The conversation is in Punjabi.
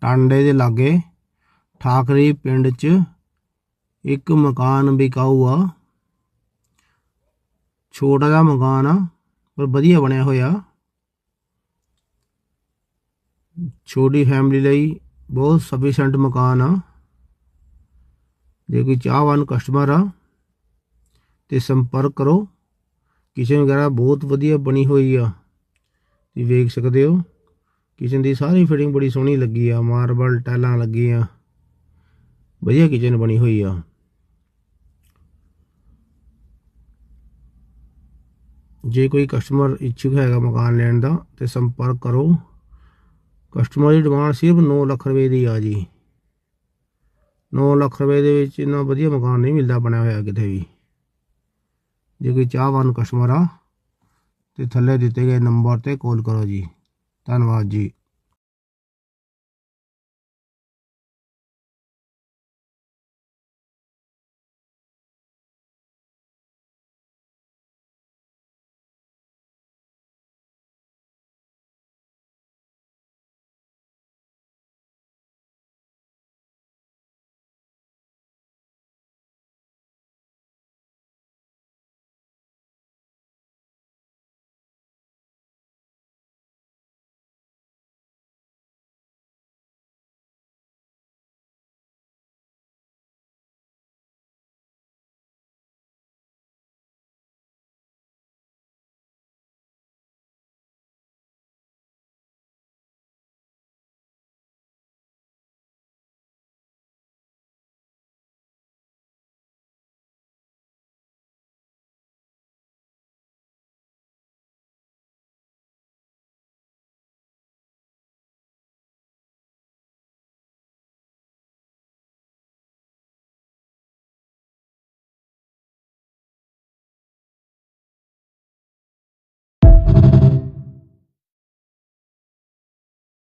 ਟਾਂਡੇ ਦੇ ਲਾਗੇ ਠਾਕਰੀ ਪਿੰਡ 'ਚ ਇੱਕ ਮਕਾਨ ਵਿਕਾਊ ਆ। ਛੋਟਾ ਜਿਹਾ ਮਕਾਨ ਆ ਪਰ ਵਧੀਆ ਬਣਿਆ ਹੋਇਆ। ਛੋਟੀ ਫੈਮਿਲੀ ਲਈ ਬਹੁਤ ਸਫੀਸ਼ੀਐਂਟ ਮਕਾਨ ਆ। ਜੇ ਕੋਈ ਚਾਹਵਾਨ ਕਸਟਮਰ ਆ ਤੇ ਸੰਪਰਕ ਕਰੋ। ਕਿਚਨ ਵਗੈਰਾ ਬਹੁਤ ਵਧੀਆ ਬਣੀ ਹੋਈ ਆ, ਤੁਸੀਂ ਵੇਖ ਸਕਦੇ ਹੋ। ਕਿਚਨ ਦੀ ਸਾਰੀ ਫਿਟਿੰਗ ਬੜੀ ਸੋਹਣੀ ਲੱਗੀ ਆ, ਮਾਰਬਲ ਟਾਈਲਾਂ ਲੱਗੀਆਂ, ਵਧੀਆ ਕਿਚਨ ਬਣੀ ਹੋਈ ਆ। ਜੇ ਕੋਈ ਕਸਟਮਰ ਇੱਛੁਕ ਹੈਗਾ ਮਕਾਨ ਲੈਣ ਦਾ ਤੇ ਸੰਪਰਕ ਕਰੋ। ਕਸਟਮਰ ਦੀ ਡਿਮਾਂਡ ਸਿਰਫ 9 ਲੱਖ ਰੁਪਏ ਦੀ ਆ ਜੀ। 9 ਲੱਖ ਰੁਪਏ ਦੇ ਵਿੱਚ ਇੰਨਾ ਵਧੀਆ ਮਕਾਨ ਨਹੀਂ ਮਿਲਦਾ ਬਣਿਆ ਹੋਇਆ ਕਿਤੇ ਵੀ। ਜੇ ਕੋਈ ਚਾਹਵਾਨ ਕਸਟਮਰ ਆ ਤੇ ਥੱਲੇ ਦਿੱਤੇ ਗਏ ਨੰਬਰ ਤੇ ਕਾਲ ਕਰੋ ਜੀ। ਧੰਨਵਾਦ ਜੀ।